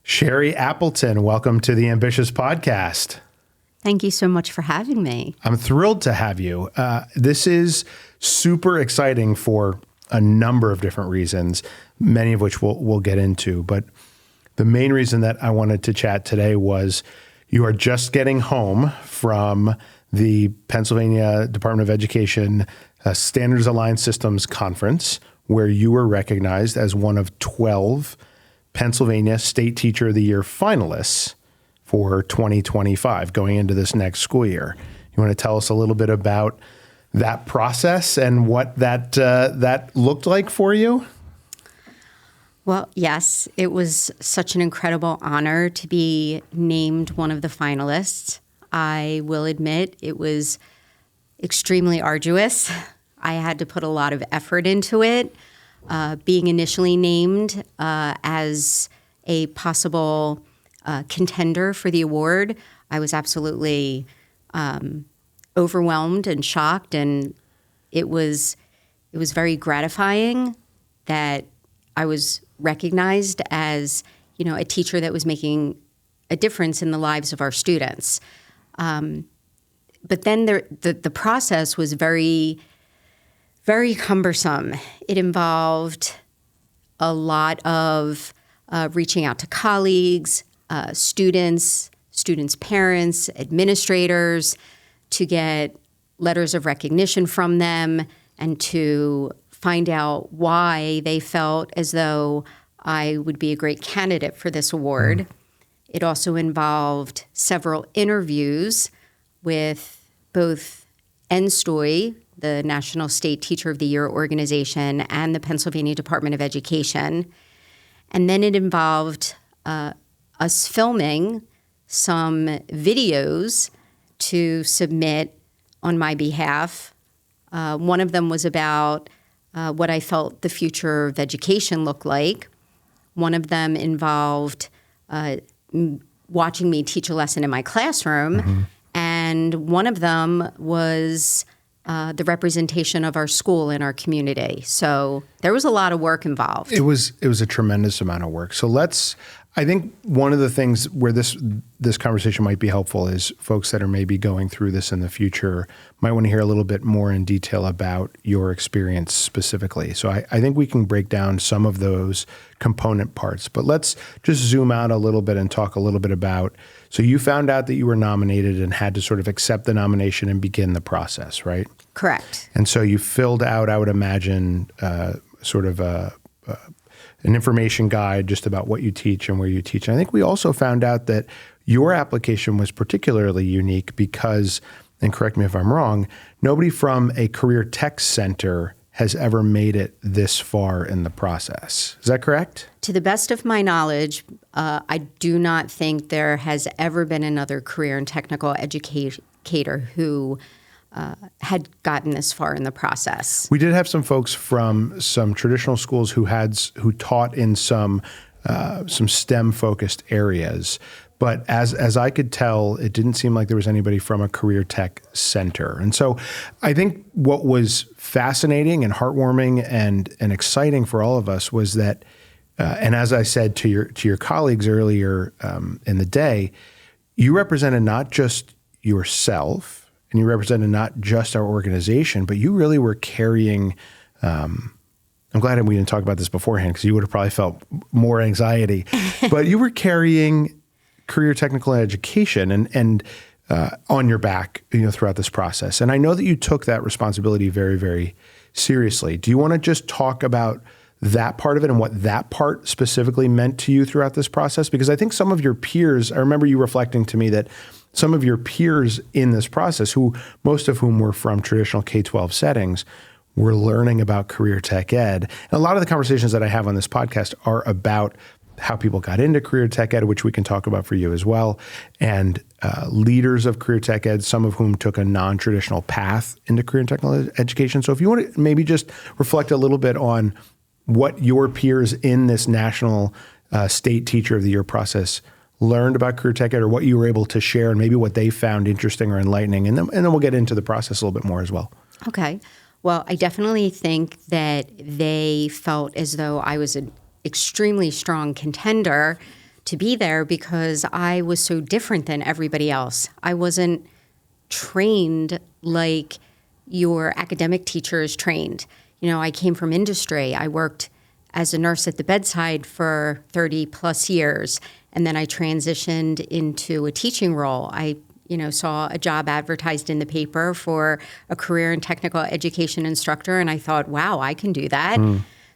Sherry Appleton, welcome to the Ambitious Podcast. Thank you so much for having me. I'm thrilled to have you. This is super exciting for a number of different reasons, many of which we'll get into. But the main reason that I wanted to chat today was you are just getting home from the Pennsylvania Department of Education Standards Aligned Systems Conference, where you were recognized as one of 12 Pennsylvania State Teacher of the Year finalists for 2025 going into this next school year. You want to tell us a little bit about that process and what that looked like for you? Well, yes, it was such an incredible honor to be named one of the finalists. I will admit it was extremely arduous. I had to put a lot of effort into it. Being initially named as a possible contender for the award, I was absolutely overwhelmed and shocked, and it was very gratifying that I was recognized as, a teacher that was making a difference in the lives of our students. But then the process was very, very cumbersome. It involved a lot of reaching out to colleagues, students' parents, administrators, to get letters of recognition from them and to find out why they felt as though I would be a great candidate for this award. It also involved several interviews with both NSTOY, the National State Teacher of the Year organization, and the Pennsylvania Department of Education. And then it involved us filming some videos to submit on my behalf. One of them was about what I felt the future of education looked like. One of them involved watching me teach a lesson in my classroom. Mm-hmm. And one of them was the representation of our school in our community. So there was a lot of work involved. It was a tremendous amount of work. So I think one of the things where this conversation might be helpful is folks that are maybe going through this in the future might want to hear a little bit more in detail about your experience specifically. So I think we can break down some of those component parts, but let's just zoom out a little bit and talk a little bit about, so you found out that you were nominated and had to sort of accept the nomination and begin the process, right? Correct. And so you filled out, I would imagine, sort of an information guide just about what you teach and where you teach. And I think we also found out that your application was particularly unique because, and correct me if I'm wrong, nobody from a career tech center has ever made it this far in the process. Is that correct? To the best of my knowledge, I do not think there has ever been another career and technical educator who had gotten this far in the process. We did have some folks from some traditional schools who taught in some STEM-focused areas. But as I could tell, it didn't seem like there was anybody from a career tech center. And so I think what was fascinating and heartwarming and exciting for all of us was that, and as I said to your colleagues earlier in the day, you represented not just yourself and you represented not just our organization, but you really were carrying, I'm glad we didn't talk about this beforehand because you would have probably felt more anxiety, but you were carrying career technical education and on your back, throughout this process. And I know that you took that responsibility very, very seriously. Do you want to just talk about that part of it and what that part specifically meant to you throughout this process? Because I think some of your peers, I remember you reflecting to me that some of your peers in this process, most of whom were from traditional K-12 settings, were learning about career tech ed. And a lot of the conversations that I have on this podcast are about how people got into career tech ed, which we can talk about for you as well, and leaders of career tech ed, some of whom took a non-traditional path into career and technical education. So if you want to maybe just reflect a little bit on what your peers in this national state teacher of the year process learned about career tech ed, or what you were able to share and maybe what they found interesting or enlightening, and then we'll get into the process a little bit more as well. Okay. Well, I definitely think that they felt as though I was an extremely strong contender to be there because I was so different than everybody else. I wasn't trained like your academic teacher is trained. I came from industry. I worked as a nurse at the bedside for 30 plus years, and then I transitioned into a teaching role. I saw a job advertised in the paper for a career and technical education instructor, and I thought, wow, I can do that.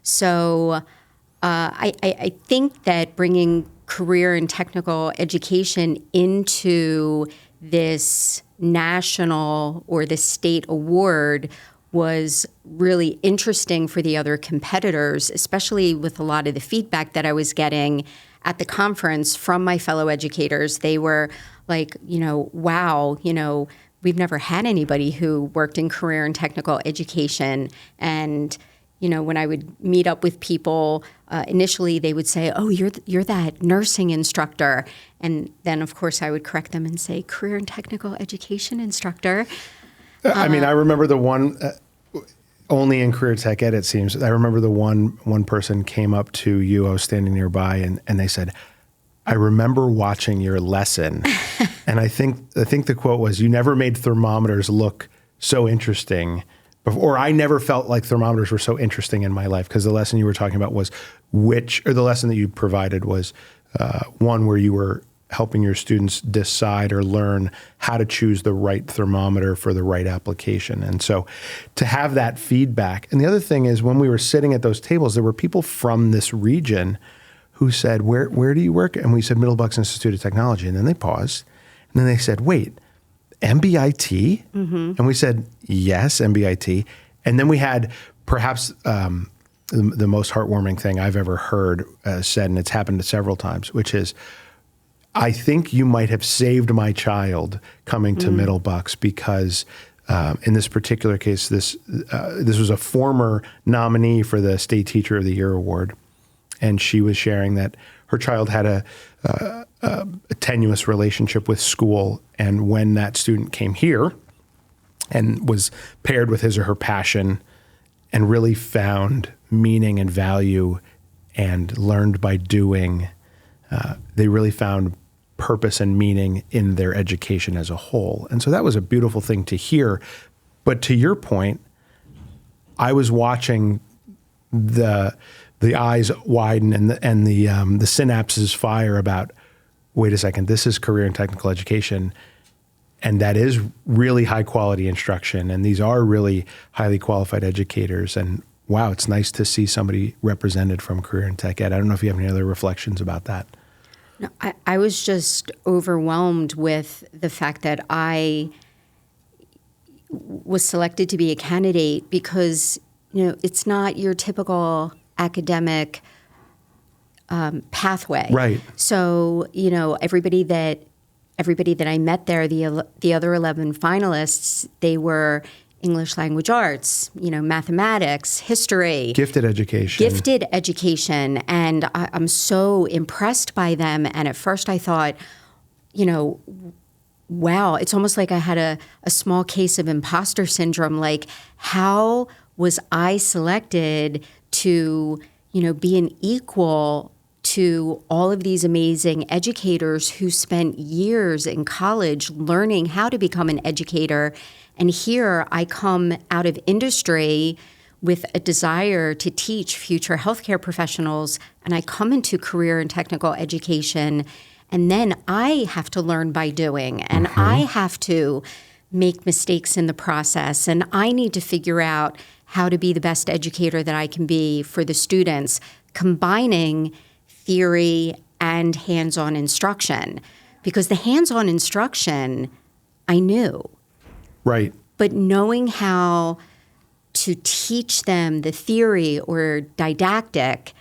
So I think that bringing career and technical education into this national or this state award was really interesting for the other competitors, especially with a lot of the feedback that I was getting at the conference from my fellow educators. They were like, wow, we've never had anybody who worked in career and technical education. And, when I would meet up with people, initially they would say, oh, you're that nursing instructor. And then, of course, I would correct them and say, career and technical education instructor. I remember the one, only in career tech ed, it seems. I remember the one person came up to you, I was standing nearby, and they said, I remember watching your lesson. And I think the quote was, you never made thermometers look so interesting before. Or I never felt like thermometers were so interesting in my life, because the lesson you were talking about was the lesson that you provided was one where you were helping your students decide or learn how to choose the right thermometer for the right application. And so to have that feedback. And the other thing is, when we were sitting at those tables, there were people from this region who said, where do you work? And we said, Middlebucks Institute of Technology. And then they paused. And then they said, wait, MBIT? Mm-hmm. And we said, yes, MBIT. And then we had perhaps the most heartwarming thing I've ever heard said, and it's happened several times, which is, I think you might have saved my child coming to Middlebucks, because in this particular case, this was a former nominee for the State Teacher of the Year award, and she was sharing that her child had a tenuous relationship with school, and when that student came here and was paired with his or her passion and really found meaning and value and learned by doing, they really found purpose and meaning in their education as a whole. And so that was a beautiful thing to hear. But to your point, I was watching the eyes widen and the synapses fire about, wait a second, this is career and technical education, and that is really high quality instruction, and these are really highly qualified educators. And wow, it's nice to see somebody represented from career and tech ed. I don't know if you have any other reflections about that. No, I was just overwhelmed with the fact that I was selected to be a candidate because, it's not your typical academic pathway. Right. So, everybody that I met there, the other 11 finalists, they were English language arts, mathematics, history. Gifted education. And I'm so impressed by them. And at first I thought, wow, it's almost like I had a small case of imposter syndrome. Like, how was I selected to, be an equal to all of these amazing educators who spent years in college learning how to become an educator? And here I come out of industry with a desire to teach future healthcare professionals, and I come into career and technical education, and then I have to learn by doing, and I have to make mistakes in the process, and I need to figure out how to be the best educator that I can be for the students, combining theory and hands-on instruction. Because the hands-on instruction, I knew. Right. But knowing how to teach them the theory or didactic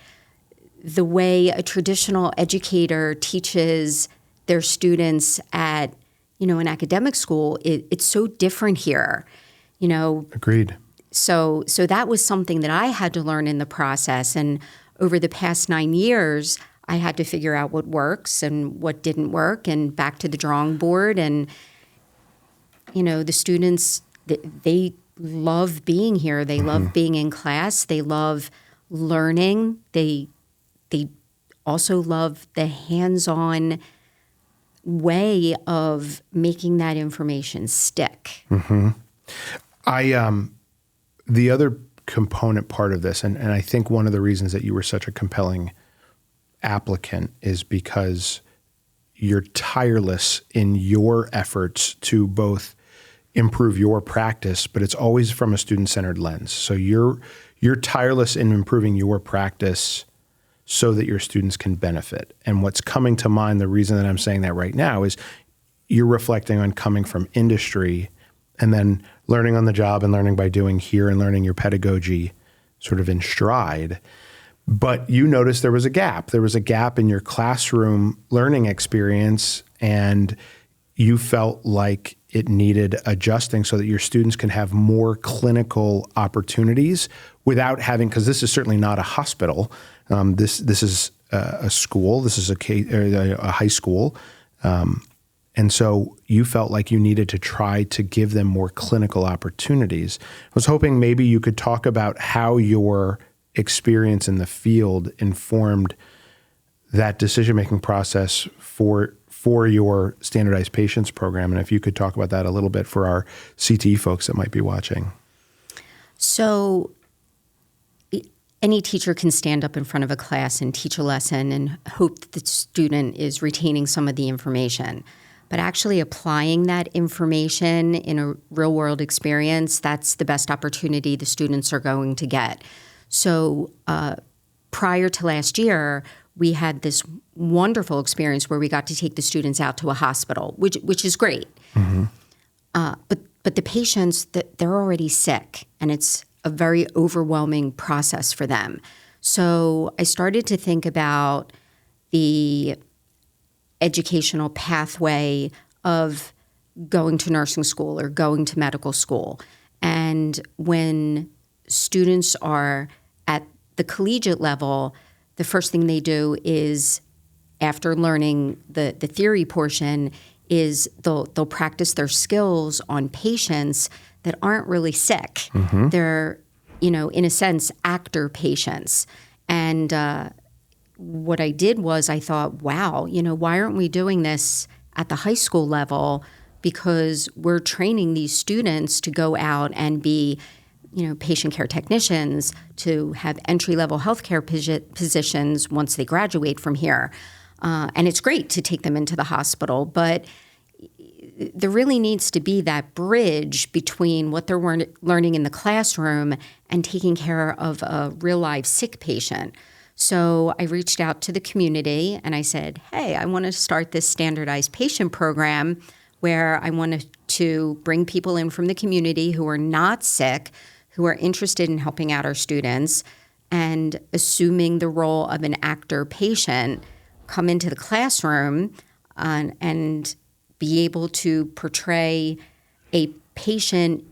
the way a traditional educator teaches their students at, an academic school, it's so different here, Agreed. So that was something that I had to learn in the process. And over the past 9 years, I had to figure out what works and what didn't work, and back to the drawing board. And, the students, they love being here. They love being in class. They love learning. They also love the hands-on way of making that information stick. The other component part of this, and I think one of the reasons that you were such a compelling applicant is because you're tireless in your efforts to both improve your practice, but it's always from a student-centered lens. So you're tireless in improving your practice so that your students can benefit. And what's coming to mind, the reason that I'm saying that right now is you're reflecting on coming from industry and then learning on the job and learning by doing here and learning your pedagogy sort of in stride. But you noticed there was a gap. There was a gap in your classroom learning experience, and you felt like it needed adjusting so that your students can have more clinical opportunities without having, because this is certainly not a hospital. This is a school. This is a high school. And so you felt like you needed to try to give them more clinical opportunities. I was hoping maybe you could talk about how your experience in the field informed that decision-making process for your standardized patients program. And if you could talk about that a little bit for our CTE folks that might be watching. So any teacher can stand up in front of a class and teach a lesson and hope that the student is retaining some of the information. But actually applying that information in a real-world experience, that's the best opportunity the students are going to get. So prior to last year, we had this wonderful experience where we got to take the students out to a hospital, which is great. But the patients, they're already sick, and it's a very overwhelming process for them. So I started to think about the educational pathway of going to nursing school or going to medical school. And when students are at the collegiate level, the first thing they do is, after learning the theory portion, is they'll practice their skills on patients that aren't really sick. They're, in a sense, actor patients. And what I did was I thought, wow, why aren't we doing this at the high school level? Because we're training these students to go out and be, patient care technicians, to have entry-level healthcare positions once they graduate from here. And it's great to take them into the hospital, but there really needs to be that bridge between what they're learning in the classroom and taking care of a real live sick patient. So I reached out to the community and I said, hey, I want to start this standardized patient program where I wanted to bring people in from the community who are not sick, who are interested in helping out our students, and assuming the role of an actor patient, come into the classroom and be able to portray a patient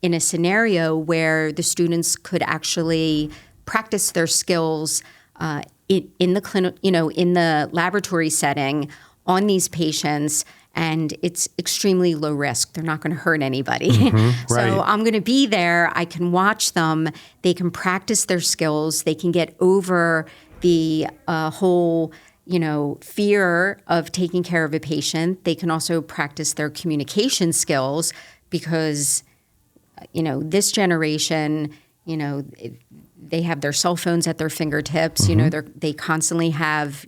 in a scenario where the students could actually practice their skills in the clinic, in the laboratory setting on these patients. And it's extremely low risk. They're not going to hurt anybody. So right. I'm going to be there. I can watch them. They can practice their skills. They can get over the whole, fear of taking care of a patient. They can also practice their communication skills because, this generation, they have their cell phones at their fingertips. They constantly have,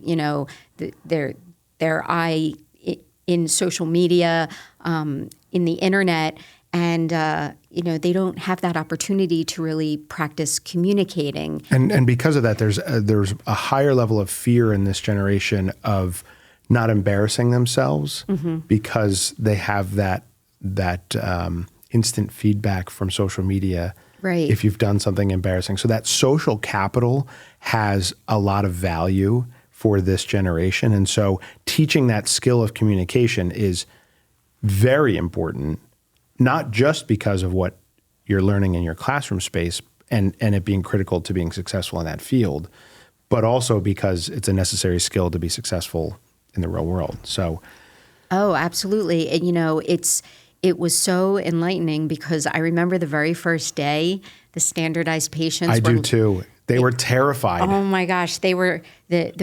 their eye in social media, in the internet, and they don't have that opportunity to really practice communicating. And because of that, there's a higher level of fear in this generation of not embarrassing themselves because they have that instant feedback from social media. Right. If you've done something embarrassing. So that social capital has a lot of value for this generation. And so teaching that skill of communication is very important, not just because of what you're learning in your classroom space and it being critical to being successful in that field, but also because it's a necessary skill to be successful in the real world. So, oh, absolutely. And, it was so enlightening because I remember the very first day, the standardized patients I do too. They were terrified. Oh my gosh, the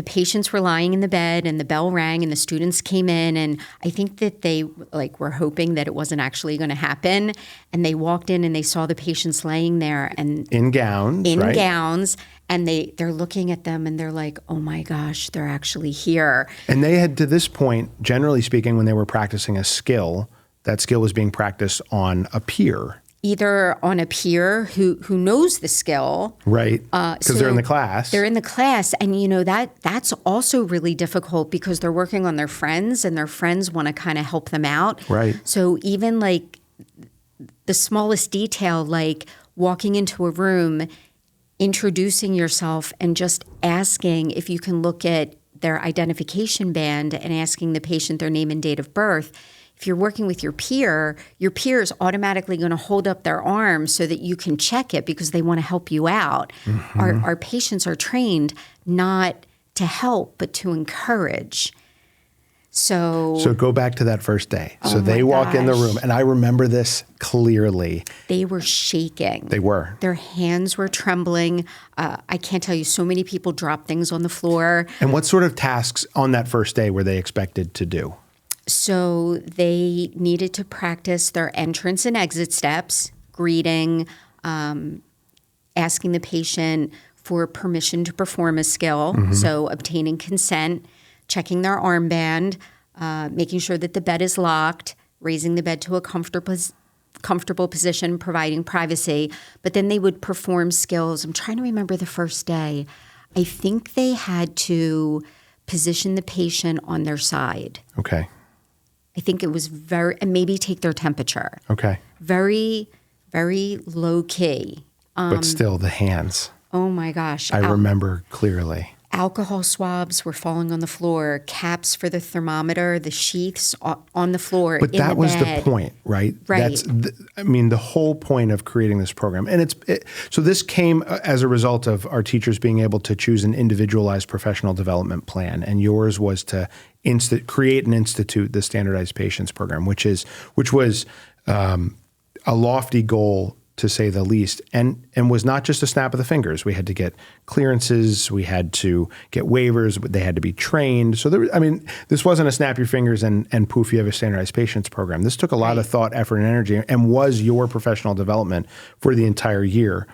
patients were lying in the bed and the bell rang and the students came in, and I think that they were hoping that it wasn't actually going to happen, and they walked in and they saw the patients laying there and in gowns, and they're looking at them and they're like, oh my gosh, they're actually here. And they had, to this point, generally speaking, when they were practicing a skill, that skill was being practiced on a peer. Either on a peer who knows the skill. Right, because they're in the class. They're in the class, and that's also really difficult because they're working on their friends, and their friends want to kind of help them out. Right. So even like the smallest detail, like walking into a room, introducing yourself, and just asking if you can look at their identification band and asking the patient their name and date of birth. If you're working with your peer is automatically going to hold up their arm so that you can check it because they want to help you out. Mm-hmm. Our patients are trained not to help, but to encourage. So go back to that first day. So they walk in the room, and I remember this clearly. They were shaking. They were. Their hands were trembling. I can't tell you, so many people dropped things on the floor. And what sort of tasks on that first day were they expected to do? So they needed to practice their entrance and exit steps, greeting, asking the patient for permission to perform a skill, so obtaining consent, checking their armband, making sure that the bed is locked, raising the bed to a comfortable position, providing privacy. But then they would perform skills. I'm trying to remember the first day. I think they had to position the patient on their side. Okay. I think it was and maybe take their temperature. Okay. Very, very low key. But still, the hands. Oh my gosh. I remember clearly. Alcohol swabs were falling on the floor, caps for the thermometer, the sheaths on the floor. But that was the point, right? Right. The whole point of creating this program. And so this came as a result of our teachers being able to choose an individualized professional development plan. And yours was to create and institute the standardized patients program, which was a lofty goal, to say the least, and was not just a snap of the fingers. We had to get clearances, we had to get waivers, but they had to be trained. So this wasn't a snap your fingers and poof, you have a standardized patients program. This took a lot of thought, effort, and energy, and was your professional development for the entire year.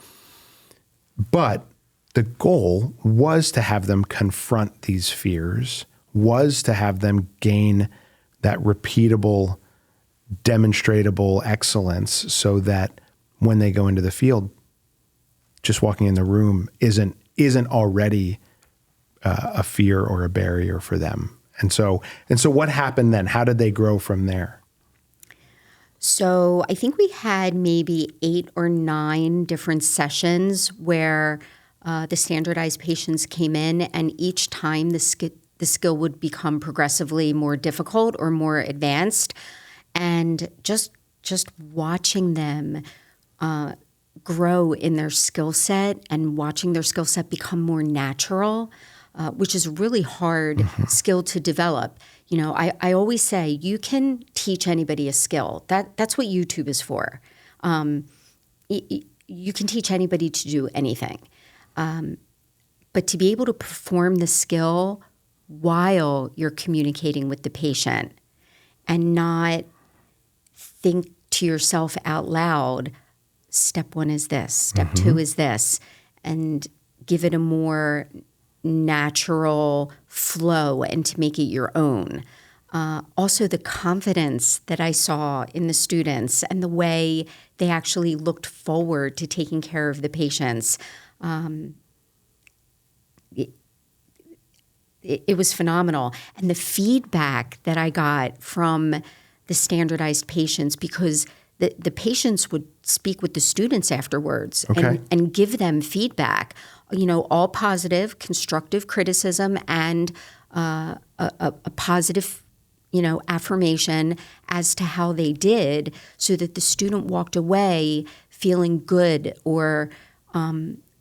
But the goal was to have them confront these fears, was to have them gain that repeatable, demonstratable excellence so that when they go into the field, just walking in the room isn't already a fear or a barrier for them. And so what happened then? How did they grow from there? So I think we had maybe 8 or 9 different sessions where the standardized patients came in, and each time the skill would become progressively more difficult or more advanced. And just watching them grow in their skill set and watching their skill set become more natural, which is a really hard skill to develop. I always say you can teach anybody a skill. That's what YouTube is for. You can teach anybody to do anything. But to be able to perform the skill while you're communicating with the patient and not think to yourself out loud, step 1 is this, step 2 is this, and give it a more natural flow and to make it your own. Also, the confidence that I saw in the students and the way they actually looked forward to taking care of the patients. It was phenomenal. And the feedback that I got from the standardized patients, because the patients would speak with the students afterwards and give them feedback, all positive, constructive criticism and a positive, affirmation as to how they did, so that the student walked away feeling good or,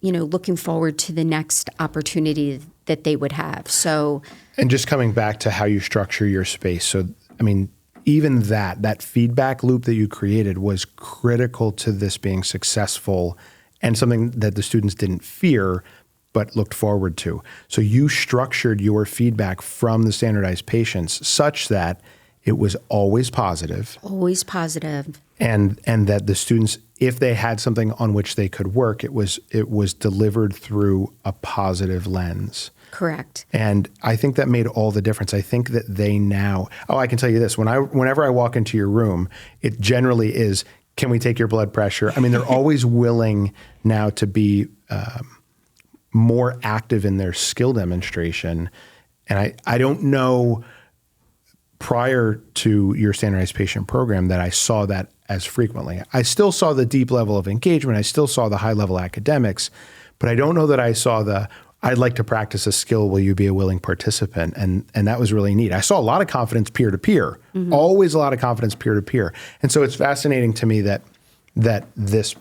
looking forward to the next opportunity that they would have. So, and just coming back to how you structure your space. So, even that feedback loop that you created was critical to this being successful, and something that the students didn't fear, but looked forward to. So you structured your feedback from the standardized patients such that it was always positive. Always positive. And that the students, if they had something on which they could work, it was delivered through a positive lens. Correct. And I think that made all the difference. I think that they now, I can tell you this, whenever I walk into your room, it generally is, can we take your blood pressure? I mean, they're always willing now to be more active in their skill demonstration. And I don't know prior to your standardized patient program that I saw that as frequently. I still saw the deep level of engagement. I still saw the high level academics, but I don't know that I saw I'd like to practice a skill. Will you be a willing participant? And that was really neat. I saw a lot of confidence peer to peer, always a lot of confidence peer to peer. And so it's fascinating to me that this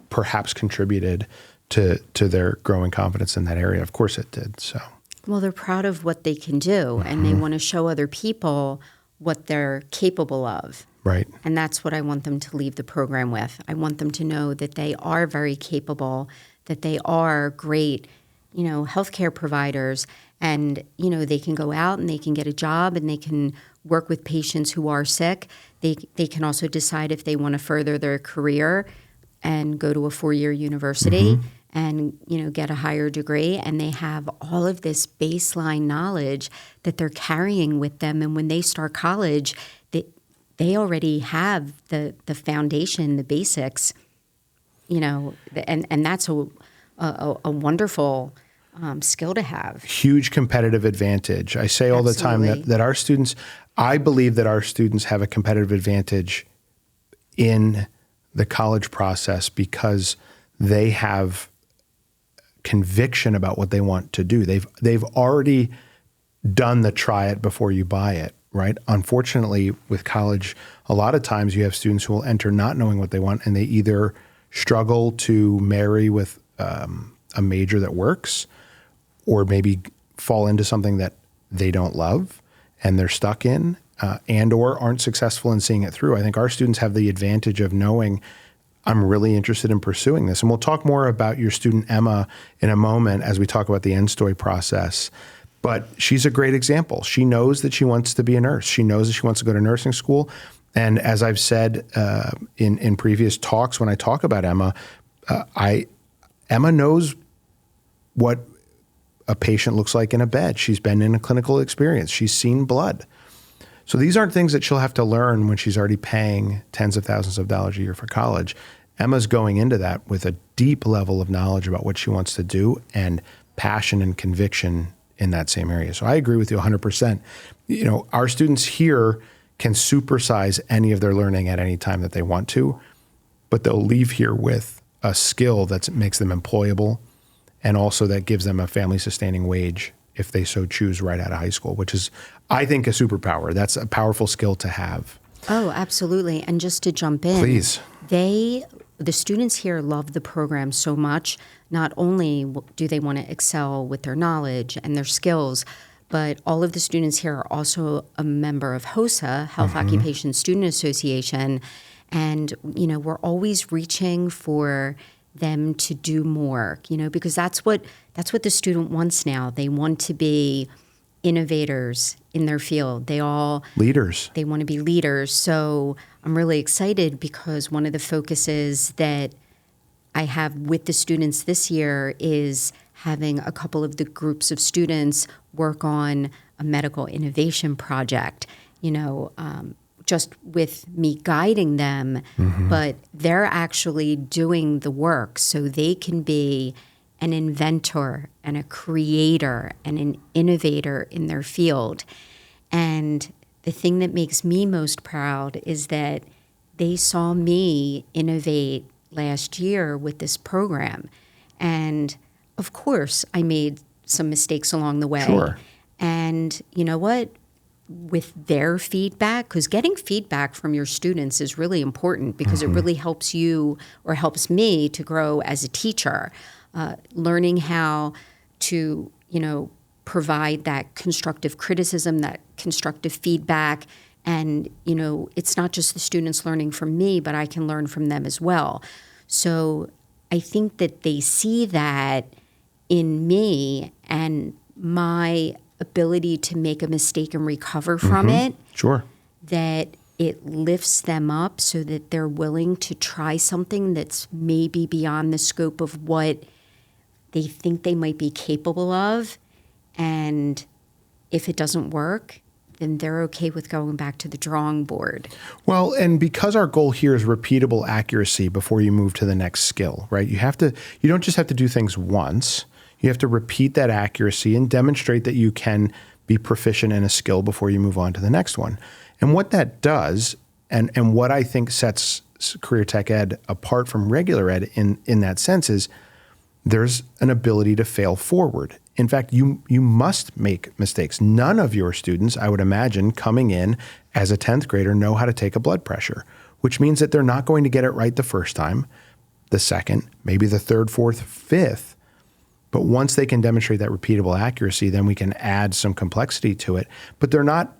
perhaps contributed to their growing confidence in that area. Of course it did. So. Well, they're proud of what they can do, and they want to show other people what they're capable of. Right. And that's what I want them to leave the program with. I want them to know that they are very capable, that they are great, healthcare providers, and, they can go out and they can get a job and they can work with patients who are sick. They can also decide if they want to further their career and go to a 4-year university and, get a higher degree. And they have all of this baseline knowledge that they're carrying with them. And when they start college, they already have the foundation, the basics, and that's a wonderful skill to have. Huge competitive advantage. I say all the time that our students, I believe that our students have a competitive advantage in the college process because they have conviction about what they want to do. They've already done the try it before you buy it, right? Unfortunately, with college, a lot of times you have students who will enter not knowing what they want, and they either struggle to marry with a major that works, or maybe fall into something that they don't love and they're stuck in, and or aren't successful in seeing it through. I think our students have the advantage of knowing, I'm really interested in pursuing this. And we'll talk more about your student Emma in a moment as we talk about the NSTOY process. But she's a great example. She knows that she wants to be a nurse. She knows that she wants to go to nursing school. And as I've said in previous talks, when I talk about Emma, Emma knows what a patient looks like in a bed. She's been in a clinical experience. She's seen blood. So these aren't things that she'll have to learn when she's already paying tens of thousands of dollars a year for college. Emma's going into that with a deep level of knowledge about what she wants to do and passion and conviction in that same area. So I agree with you 100%. Our students here can supersize any of their learning at any time that they want to, but they'll leave here with a skill that makes them employable, and also that gives them a family-sustaining wage if they so choose right out of high school, which is, I think, a superpower. That's a powerful skill to have. Oh, absolutely. And just to jump in, please. The students here love the program so much. Not only do they want to excel with their knowledge and their skills, but all of the students here are also a member of HOSA, Health Occupation Student Association. And, we're always reaching for them to do more, because that's what the student wants now. They want to be innovators in their field. They want to be leaders. So I'm really excited because one of the focuses that I have with the students this year is having a couple of the groups of students work on a medical innovation project, just with me guiding them, but they're actually doing the work so they can be an inventor and a creator and an innovator in their field. And the thing that makes me most proud is that they saw me innovate last year with this program. And of course, I made some mistakes along the way. Sure. And you know what? With their feedback, because getting feedback from your students is really important because it really helps you or helps me to grow as a teacher, learning how to, provide that constructive criticism, that constructive feedback. And, it's not just the students learning from me, but I can learn from them as well. So I think that they see that in me and my ability to make a mistake and recover from it, Sure. that it lifts them up so that they're willing to try something that's maybe beyond the scope of what they think they might be capable of. And if it doesn't work, then they're okay with going back to the drawing board. Well, and because our goal here is repeatable accuracy before you move to the next skill, right? You don't just have to do things once. You have to repeat that accuracy and demonstrate that you can be proficient in a skill before you move on to the next one. And what that does, and what I think sets career tech ed apart from regular ed in that sense, is there's an ability to fail forward. In fact, you must make mistakes. None of your students, I would imagine, coming in as a 10th grader know how to take a blood pressure, which means that they're not going to get it right the first time, the second, maybe the third, fourth, fifth. But once they can demonstrate that repeatable accuracy, then we can add some complexity to it. But they're not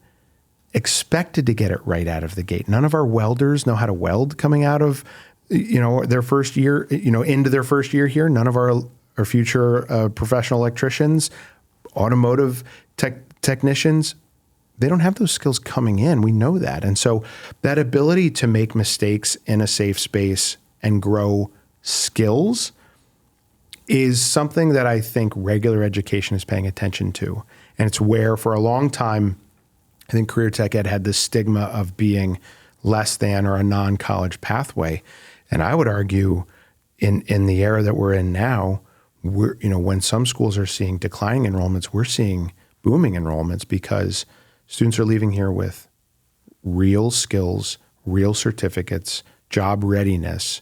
expected to get it right out of the gate. None of our welders know how to weld coming out of, their first year, into their first year here. None of our future professional electricians, automotive technicians, they don't have those skills coming in. We know that. And so that ability to make mistakes in a safe space and grow skills is something that I think regular education is paying attention to. And it's where for a long time, I think career tech ed had this stigma of being less than or a non-college pathway. And I would argue in the era that we're in now, when some schools are seeing declining enrollments, we're seeing booming enrollments because students are leaving here with real skills, real certificates, job readiness.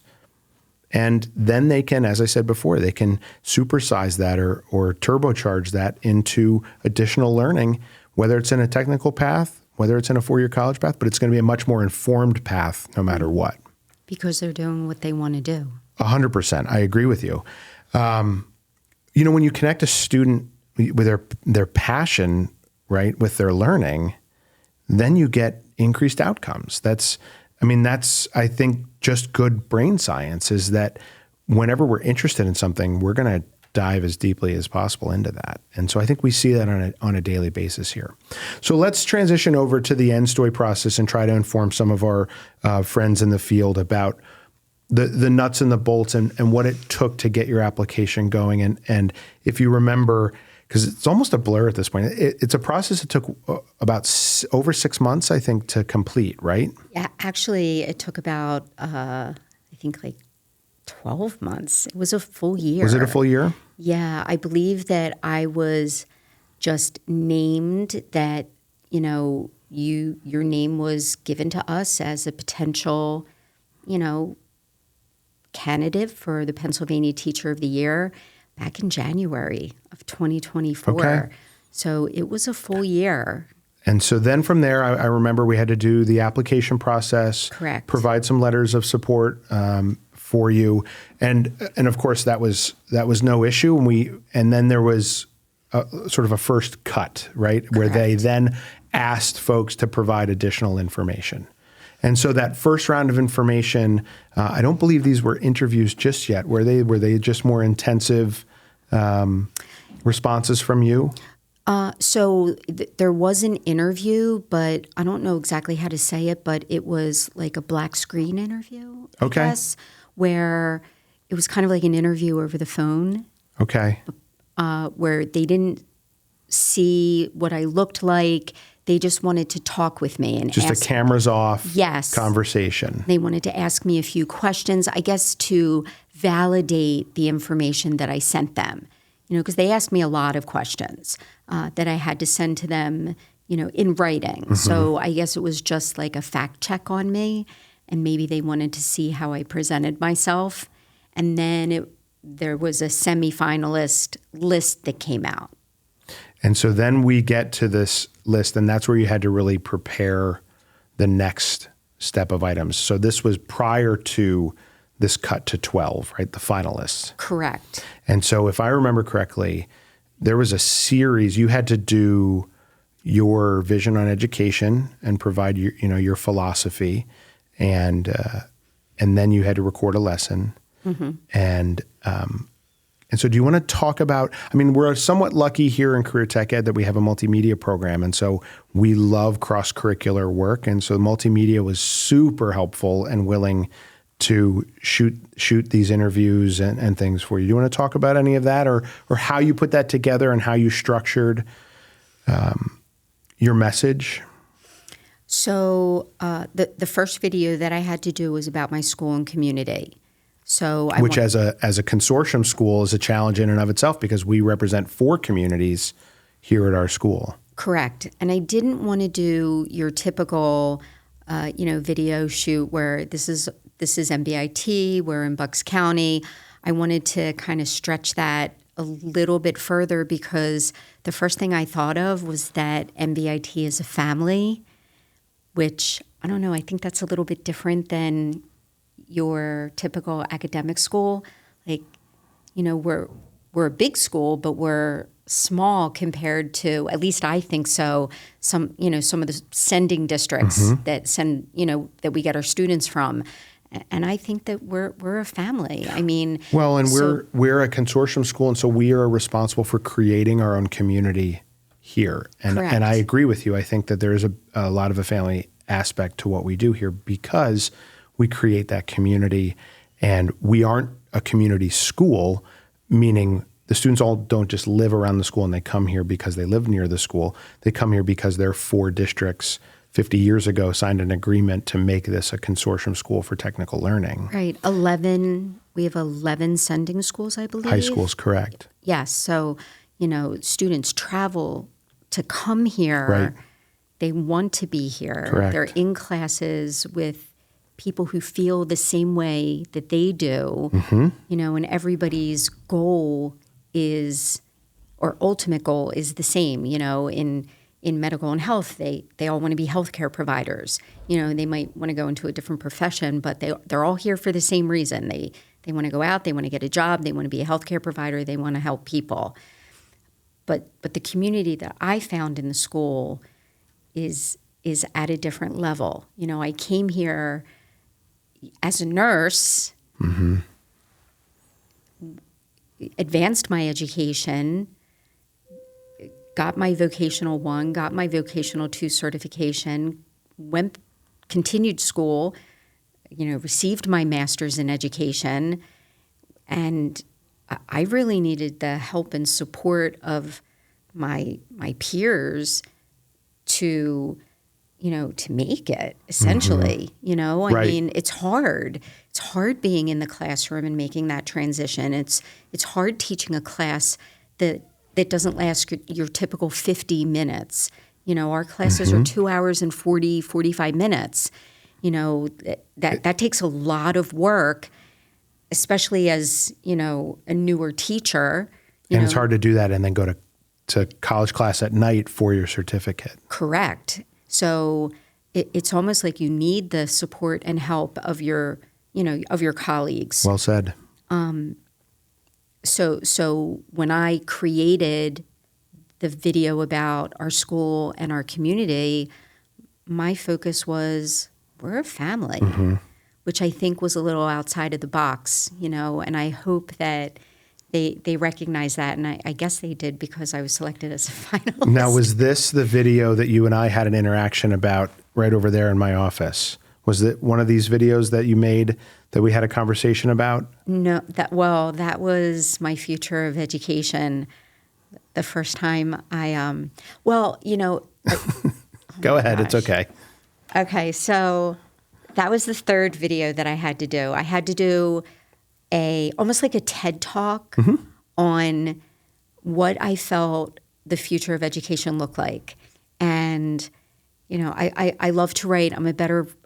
And then they can, as I said before, they can supersize that or turbocharge that into additional learning, whether it's in a technical path, whether it's in a four-year college path, but it's going to be a much more informed path no matter what. Because they're doing what they want to do. 100%. I agree with you. When you connect a student with their passion, right, with their learning, then you get increased outcomes. That's, I think, just good brain science is that whenever we're interested in something, we're going to dive as deeply as possible into that. And so I think we see that on a daily basis here. So let's transition over to the NSTOY process and try to inform some of our friends in the field about the nuts and the bolts and what it took to get your application going. And if you remember, because it's almost a blur at this point, it's a process that took about over 6 months, I think, to complete, right? Yeah, actually, it took about, 12 months. It was a full year. Was it a full year? Yeah, I believe that I was just named that, your name was given to us as a potential, candidate for the Pennsylvania Teacher of the Year back in January of 2024. Okay. So it was a full year. And so then from there, I remember we had to do the application process. Correct. Provide some letters of support for you, and of course that was no issue. And then there was sort of a first cut, right, Correct. where they then asked folks to provide additional information. And so that first round of information, I don't believe these were interviews just yet. Were they just more intensive responses from you? There was an interview, but I don't know exactly how to say it, but it was like a black screen interview, I guess, where it was kind of like an interview over the phone. Okay. Where they didn't see what I looked like. They just wanted to talk with me and just ask, a cameras off yes, conversation. They wanted to ask me a few questions, I guess, to validate the information that I sent them. Because they asked me a lot of questions that I had to send to them, in writing. Mm-hmm. So I guess it was just like a fact check on me, and maybe they wanted to see how I presented myself. And then there was a semi-finalist list that came out. And so then we get to this list, and that's where you had to really prepare the next step of items. So this was prior to this cut to 12, right? The finalists. Correct. And so if I remember correctly, there was a series. You had to do your vision on education and provide your philosophy, and then you had to record a lesson, mm-hmm. and And so do you want to talk about, I mean, we're somewhat lucky here in Career Tech Ed that we have a multimedia program. And so we love cross-curricular work. And so multimedia was super helpful and willing to shoot these interviews and things for you. Do you want to talk about any of that or how you put that together and how you structured your message? So the first video that I had to do was about my school and community. So which as a consortium school is a challenge in and of itself because we represent 4 communities here at our school. Correct. And I didn't want to do your typical video shoot where this is MBIT, we're in Bucks County. I wanted to kind of stretch that a little bit further because the first thing I thought of was that MBIT is a family, which I don't know, I think that's a little bit different than your typical academic school. Like, we're a big school, but we're small compared to, at least I think so, some of the sending districts that send, that we get our students from. And I think that we're a family. I mean, well, and we're a consortium school, and so we are responsible for creating our own community here. And correct. And I agree with you. I think that there is a lot of a family aspect to what we do here because we create that community, and we aren't a community school, meaning the students all don't just live around the school and they come here because they live near the school. They come here because their 4 districts 50 years ago signed an agreement to make this a consortium school for technical learning. Right. We have 11 sending schools, I believe. High schools, correct. Yes. So, students travel to come here. Right. They want to be here. Correct. They're in classes with people who feel the same way that they do, and everybody's goal or ultimate goal is the same, in medical and health, they all want to be healthcare providers. They might want to go into a different profession, but they're all here for the same reason. They want to go out, they want to get a job, they want to be a healthcare provider, they want to help people. But the community that I found in the school is at a different level. I came here as a nurse, advanced my education, got my vocational 1, got my vocational 2 certification, continued school, received my master's in education, and I really needed the help and support of my peers to make it, essentially. I mean, it's hard. It's hard being in the classroom and making that transition. It's hard teaching a class that doesn't last your typical 50 minutes. Our classes are 2 hours and 45 minutes. That takes a lot of work, especially as, a newer teacher. And it's hard to do that and then go to college class at night for your certificate. Correct. So it's almost like you need the support and help of your colleagues. Well said. So when I created the video about our school and our community, my focus was we're a family, which I think was a little outside of the box, and I hope that they recognize that, and I guess they did because I was selected as a finalist. Now, was this the video that you and I had an interaction about right over there in my office? Was it one of these videos that you made that we had a conversation about? No, that was my future of education. The first time I, Go ahead, it's okay. Okay, so that was the third video that I had to do. I had to do almost like a TED Talk on what I felt the future of education looked like. And, I love to write.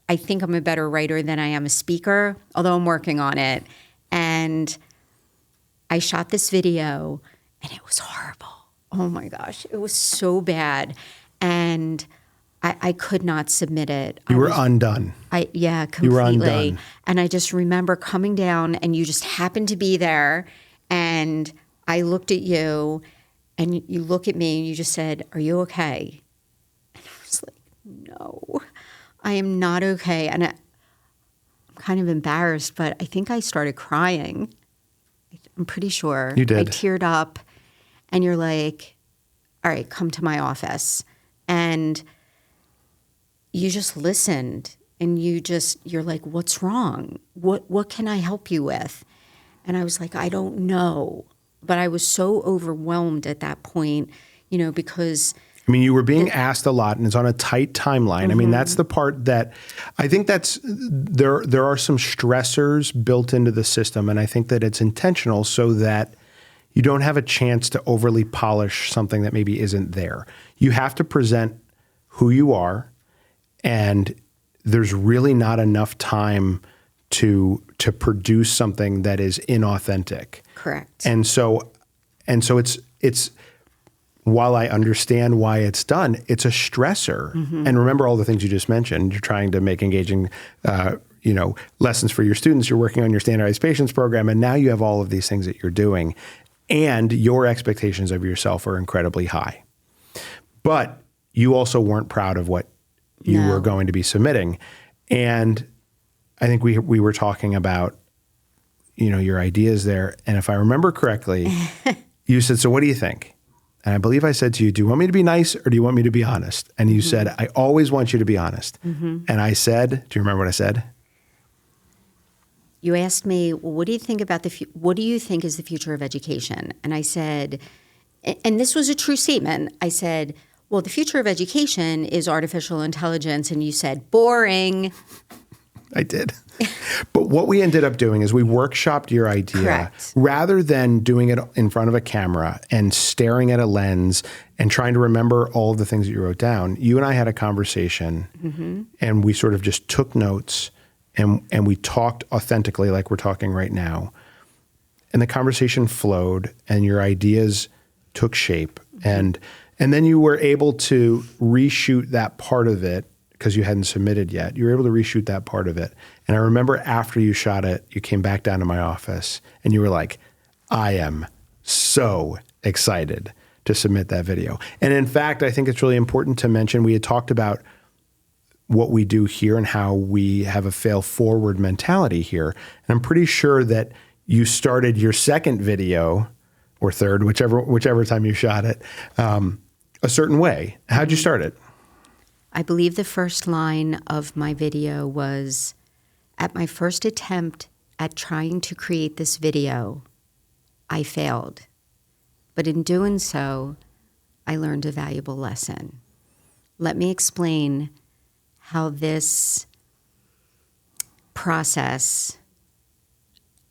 I think I'm a better writer than I am a speaker, although I'm working on it. And I shot this video and it was horrible. Oh my gosh, it was so bad. And I could not submit it. You were undone. Yeah, completely. You were undone. And I just remember coming down and you just happened to be there. And I looked at you and you look at me and you just said, "Are you okay?" And I was like, "No, I am not okay." And I'm kind of embarrassed, but I think I started crying. I'm pretty sure. You did. I teared up, and you're like, all right, come to my office. And you just listened, and you're like, what's wrong? What can I help you with? And I was like, I don't know. But I was so overwhelmed at that point, because I mean, you were being asked a lot, and it's on a tight timeline. I mean, that's the part that I think there are some stressors built into the system, and I think that it's intentional so that you don't have a chance to overly polish something that maybe isn't there. You have to present who you are, and there's really not enough time to produce something that is inauthentic. correct. And so it's while I understand why it's done, it's a stressor. And remember all the things you just mentioned. You're trying to make engaging, lessons for your students. You're working on your standardized patients program, and now you have all of these things that you're doing, and your expectations of yourself are incredibly high. But you also weren't proud of what you were going to be submitting, and I think we were talking about, your ideas there. And if I remember correctly, you said, so what do you think? And I believe I said to you, do you want me to be nice or do you want me to be honest? And you said, I always want you to be honest. And I said, do you remember what I said? You asked me, well, what do you think about what do you think is the future of education? And I said, and this was a true statement. I said, well, the future of education is artificial intelligence. And you said, boring. I did. But what we ended up doing is we workshopped your idea. Correct. Rather than doing it in front of a camera and staring at a lens and trying to remember all of the things that you wrote down. You and I had a conversation and we sort of just took notes and we talked authentically like we're talking right now. And the conversation flowed and your ideas took shape. And then you were able to reshoot that part of it because you hadn't submitted yet. You were able to reshoot that part of it. And I remember after you shot it, you came back down to my office and you were like, I am so excited to submit that video. And in fact, I think it's really important to mention, we had talked about what we do here and how we have a fail forward mentality here. And I'm pretty sure that you started your second video or third, whichever time you shot it, a certain way. How'd you start it? I believe the first line of my video was, at my first attempt at trying to create this video, I failed. But in doing so, I learned a valuable lesson. Let me explain how this process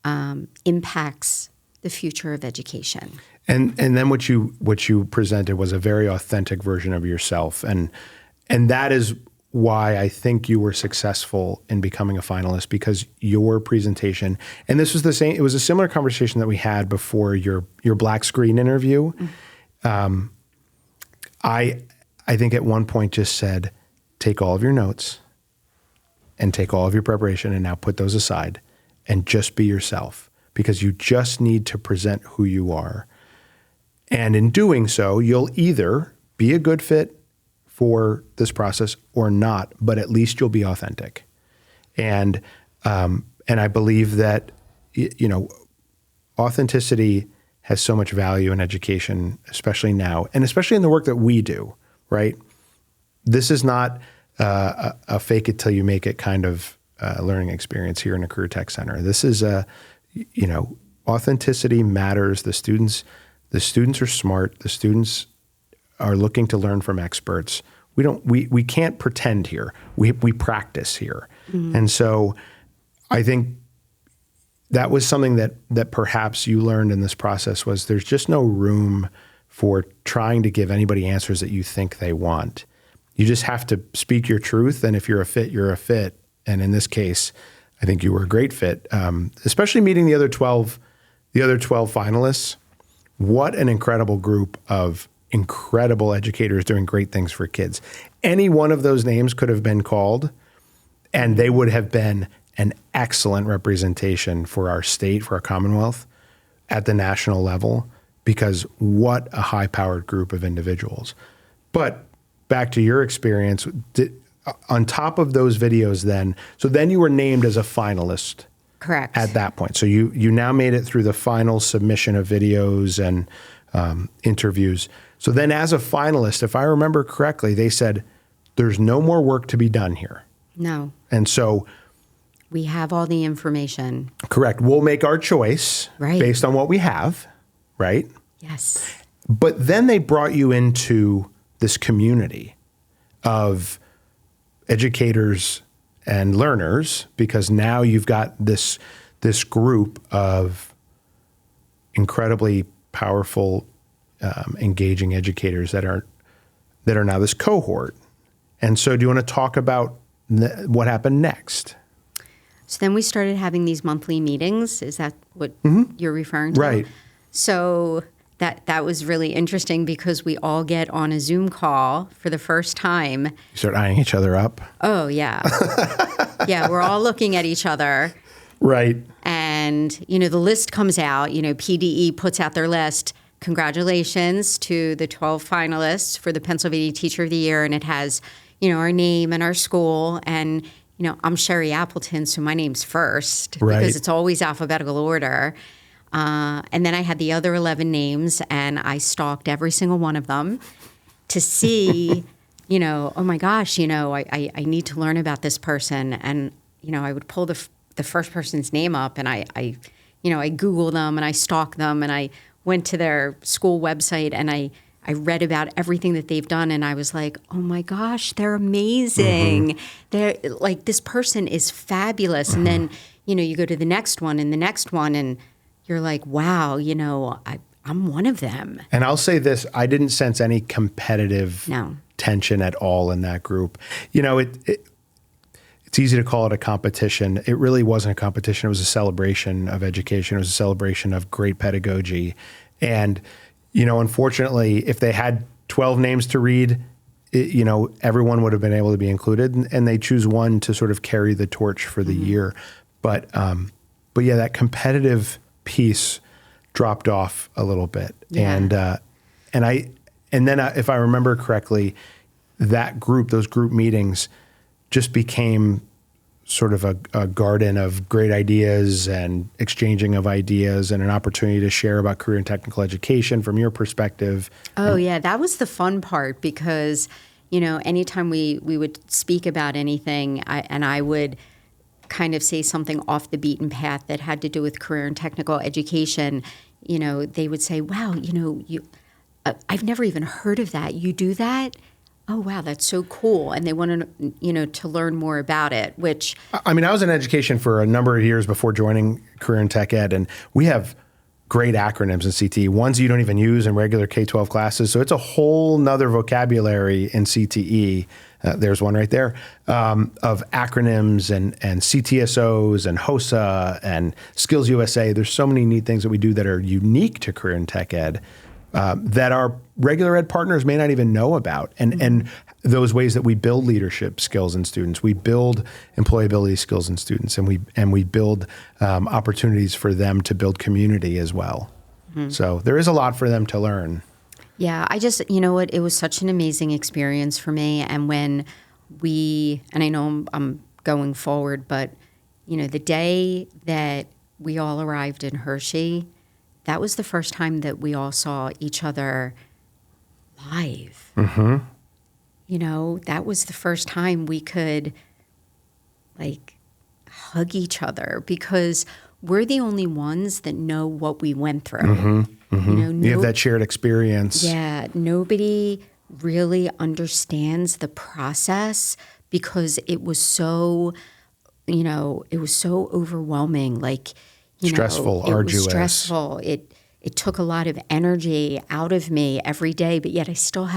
impacts the future of education. And then what you presented was a very authentic version of yourself. And that is why I think you were successful in becoming a finalist, because your presentation, and this was the same, it was a similar conversation that we had before your black screen interview. I think at one point just said, take all of your notes and take all of your preparation and now put those aside and just be yourself, because you just need to present who you are. And in doing so, you'll either be a good fit for this process or not, but at least you'll be authentic. And I believe that, authenticity has so much value in education, especially now, and especially in the work that we do, right? This is not a fake it till you make it kind of learning experience here in a career tech center. This is authenticity matters. The students are smart. The students are looking to learn from experts. We can't pretend here. We practice here. And so I think that was something that perhaps you learned in this process was there's just no room for trying to give anybody answers that you think they want. You just have to speak your truth. And if you're a fit, you're a fit. And in this case, I think you were a great fit, especially meeting the other 12 finalists. What an incredible group of incredible educators doing great things for kids. Any one of those names could have been called, and they would have been an excellent representation for our state, for our Commonwealth at the national level, because what a high-powered group of individuals. But back to your experience, on top of those videos then, so then you were named as a finalist Correct. at that point. So you now made it through the final submission of videos and interviews. So then as a finalist, if I remember correctly, they said, there's no more work to be done here. No. And so... we have all the information. Correct. We'll make our choice Right. based on what we have, right? Yes. But then they brought you into this community of educators and learners, because now you've got this group of incredibly powerful, engaging educators that are now this cohort. And so do you want to talk about what happened next? So then we started having these monthly meetings. Is that what you're referring to? Right. So that was really interesting because we all get on a Zoom call for the first time. You start eyeing each other up. Oh, yeah. Yeah, we're all looking at each other. Right. And, the list comes out. PDE puts out their list. Congratulations to the 12 finalists for the Pennsylvania Teacher of the Year. And it has, our name and our school. And, I'm Sherry Appleton, so my name's first. Right. Because it's always alphabetical order. And then I had the other 11 names, and I stalked every single one of them to see, oh my gosh, I need to learn about this person. And, I would pull the first person's name up, and I Googled them, and I stalked them, and I went to their school website, and I read about everything that they've done, and I was like, oh my gosh, they're amazing. They're like, this person is fabulous. And then, you go to the next one, and you're like, wow, I'm one of them. And I'll say this, I didn't sense any competitive tension at all in that group. It's easy to call it a competition. It really wasn't a competition. It was a celebration of education. It was a celebration of great pedagogy. And, unfortunately, if they had 12 names to read, everyone would have been able to be included, and they choose one to sort of carry the torch for the year. But yeah, that competitive piece dropped off a little bit. Yeah. And then if I remember correctly, those group meetings just became sort of a garden of great ideas and exchanging of ideas and an opportunity to share about career and technical education from your perspective. Oh, yeah. That was the fun part because, anytime we would speak about anything, I would kind of say something off the beaten path that had to do with career and technical education, they would say, wow, I've never even heard of that. You do that? Oh, wow, that's so cool. And they wanted, to learn more about it, which... I mean, I was in education for a number of years before joining career and tech ed, and we have great acronyms in CTE, ones you don't even use in regular K-12 classes. So it's a whole nother vocabulary in CTE. There's one right there, of acronyms and CTSOs and HOSA and Skills USA. There's so many neat things that we do that are unique to career and tech ed. That our regular ed partners may not even know about. And those ways that we build leadership skills in students, we build employability skills in students, and we build opportunities for them to build community as well. So there is a lot for them to learn. Yeah, it was such an amazing experience for me. And when and I know I'm going forward, but, the day that we all arrived in Hershey, that was the first time that we all saw each other live. Mm-hmm. That was the first time we could, hug each other because we're the only ones that know what we went through. Mm-hmm. Mm-hmm. You have that shared experience. Yeah. Nobody really understands the process because it was so, overwhelming. Stressful, arduous. It was stressful. It took a lot of energy out of me every day, but yet I still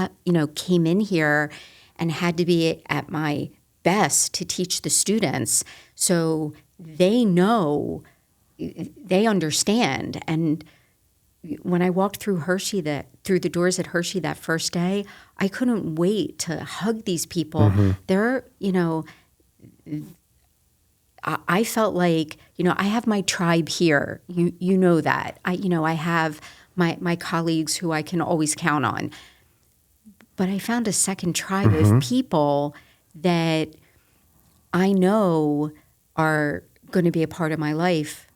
came in here and had to be at my best to teach the students. So they know, they understand. And when I walked through through the doors at Hershey that first day, I couldn't wait to hug these people. Mm-hmm. They're, I felt like, I have my tribe here. You know that. I have my colleagues who I can always count on. But I found a second tribe of people that I know are going to be a part of my life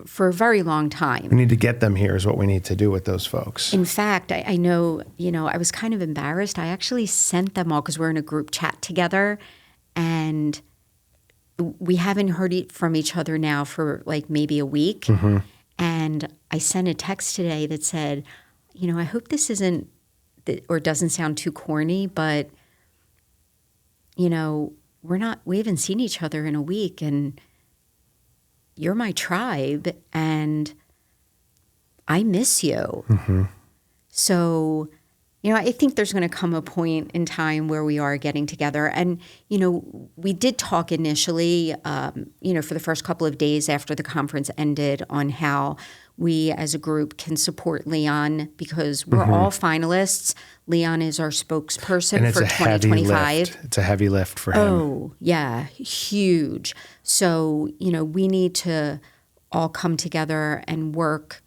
for a very long time. We need to get them here is what we need to do with those folks. In fact, I know, I was kind of embarrassed. I actually sent them all because we're in a group chat together, and we haven't heard from each other now for like maybe a week. And I sent a text today that said, I hope this isn't or doesn't sound too corny, but we haven't seen each other in a week, and you're my tribe, and I miss you. So, I think there's going to come a point in time where we are getting together. And, we did talk initially, for the first couple of days after the conference ended on how we as a group can support Leon, because we're all finalists. Leon is our spokesperson for 2025. It's a heavy lift for him. Oh, yeah, huge. So, we need to all come together and work,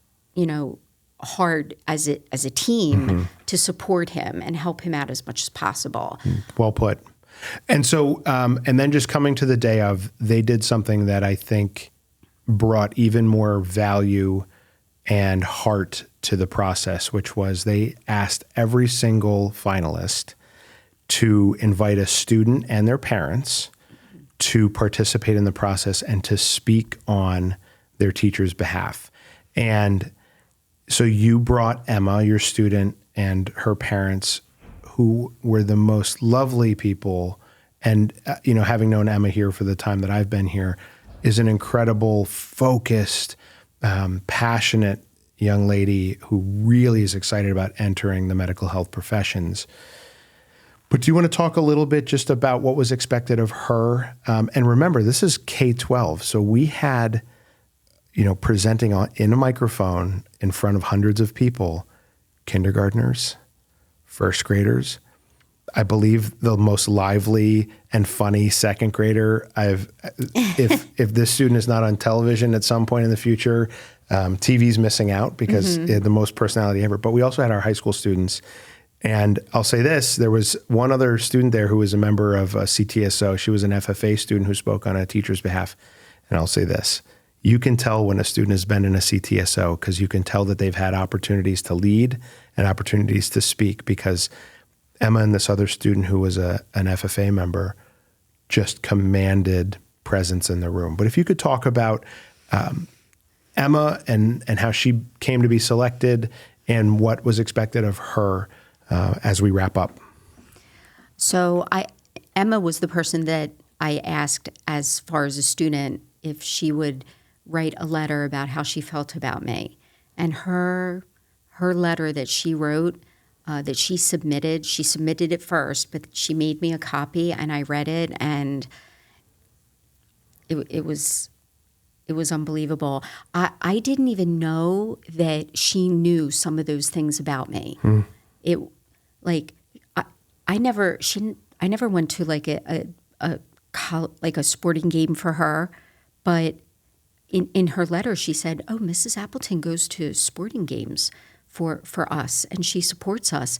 hard as a team to support him and help him out as much as possible. Well put. And so, and then just coming to the day of, they did something that I think brought even more value and heart to the process, which was they asked every single finalist to invite a student and their parents to participate in the process and to speak on their teacher's behalf. And so you brought Emma, your student, and her parents, who were the most lovely people. And, having known Emma here for the time that I've been here, is an incredible, focused, passionate young lady who really is excited about entering the medical health professions. But do you want to talk a little bit just about what was expected of her? And remember, this is K-12. So we had, presenting in a microphone in front of hundreds of people, kindergartners, first graders, I believe the most lively and funny second grader if this student is not on television at some point in the future, TV's missing out because it had the most personality ever. But we also had our high school students. And I'll say this, there was one other student there who was a member of CTSO. She was an FFA student who spoke on a teacher's behalf. And I'll say this, you can tell when a student has been in a CTSO because you can tell that they've had opportunities to lead and opportunities to speak, because Emma and this other student who was an FFA member just commanded presence in the room. But if you could talk about Emma and how she came to be selected and what was expected of her as we wrap up. So Emma was the person that I asked, as far as a student, if she would write a letter about how she felt about me. And her letter that she wrote, that she submitted it first, but she made me a copy and I read it, and it was unbelievable. I didn't even know that she knew some of those things about me. I never went to like a sporting game for her, but in her letter she said, "Oh, Mrs. Appleton goes to sporting games for us, and she supports us."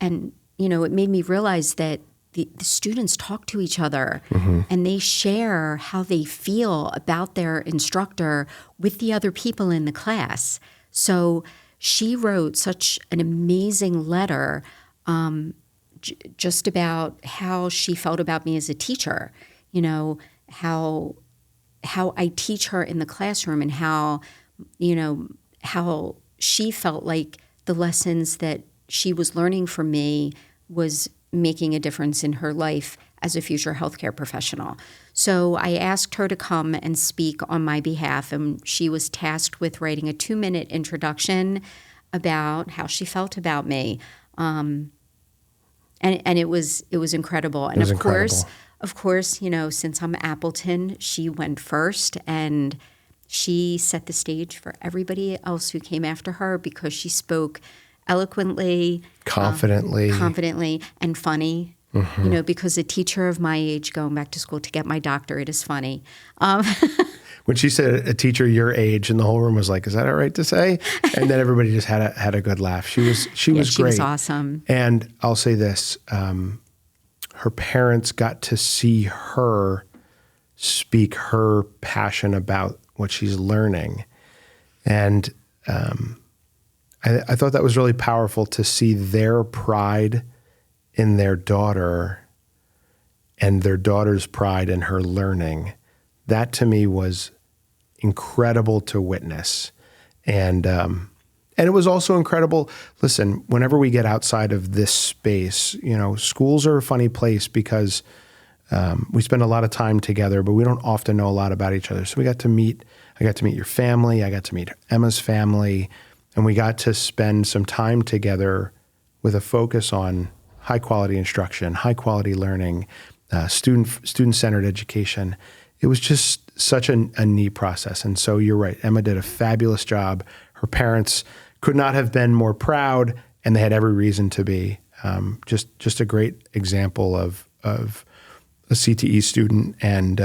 And it made me realize that the students talk to each other and they share how they feel about their instructor with the other people in the class. So she wrote such an amazing letter just about how she felt about me as a teacher, how I teach her in the classroom, and how she felt like the lessons that she was learning from me was making a difference in her life as a future healthcare professional. So I asked her to come and speak on my behalf, and she was tasked with writing a 2-minute introduction about how she felt about me. And it was incredible. And of course, since I'm Appleton, she went first, and she set the stage for everybody else who came after her, because she spoke eloquently, confidently, and funny. Because a teacher of my age going back to school to get my doctorate is funny. When she said a teacher your age, and the whole room was like, "Is that all right to say?" And then everybody just had a good laugh. She was great. She was awesome. And I'll say this: her parents got to see her speak her passion about what she's learning. And I thought that was really powerful to see their pride in their daughter and their daughter's pride in her learning. That to me was incredible to witness. And it was also incredible. Listen, whenever we get outside of this space, schools are a funny place because we spend a lot of time together, but we don't often know a lot about each other. So I got to meet your family. I got to meet Emma's family, and we got to spend some time together with a focus on high quality instruction, high quality learning, student-centered education. It was just such a neat process. And so you're right. Emma did a fabulous job. Her parents could not have been more proud, and they had every reason to be. Just a great example of a CTE student and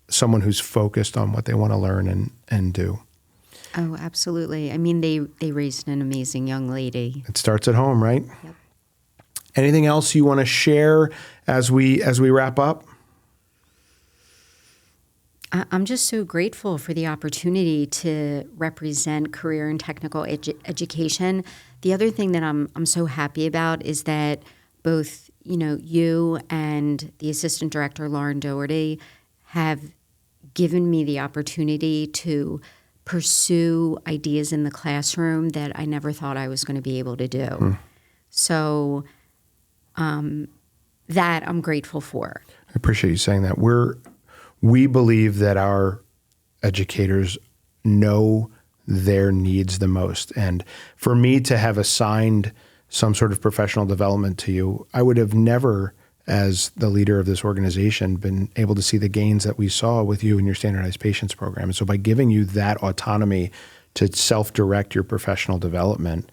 someone who's focused on what they want to learn and do. Oh, absolutely. I mean, they raised an amazing young lady. It starts at home, right? Yep. Anything else you want to share as we wrap up? I'm just so grateful for the opportunity to represent career and technical education. The other thing that I'm so happy about is that both you and the assistant director, Lauren Doherty, have given me the opportunity to pursue ideas in the classroom that I never thought I was going to be able to do. So that I'm grateful for. I appreciate you saying that. We believe that our educators know their needs the most. And for me to have assigned some sort of professional development to you, I would have never, as the leader of this organization, been able to see the gains that we saw with you in your standardized patients program. And so by giving you that autonomy to self-direct your professional development,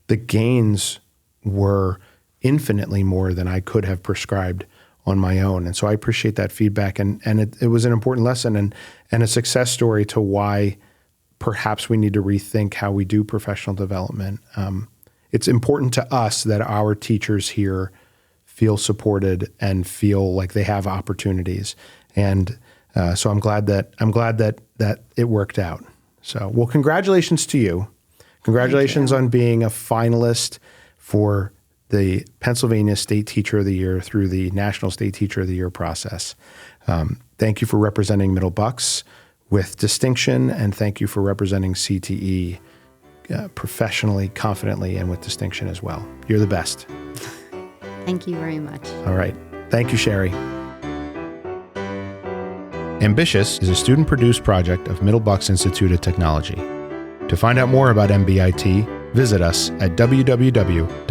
the gains were infinitely more than I could have prescribed on my own. And so I appreciate that feedback. And it was an important lesson and a success story to why perhaps we need to rethink how we do professional development. It's important to us that our teachers here feel supported and feel like they have opportunities. And so I'm glad that it worked out. So, well, congratulations to you. Congratulations on being a finalist for the Pennsylvania State Teacher of the Year through the National State Teacher of the Year process. Thank you for representing Middle Bucks with distinction, and thank you for representing CTE professionally, confidently, and with distinction as well. You're the best. Thank you very much. All right. Thank you, Sherry. Ambitious is a student-produced project of Middle Bucks Institute of Technology. To find out more about MBIT, visit us at www.mbit.org.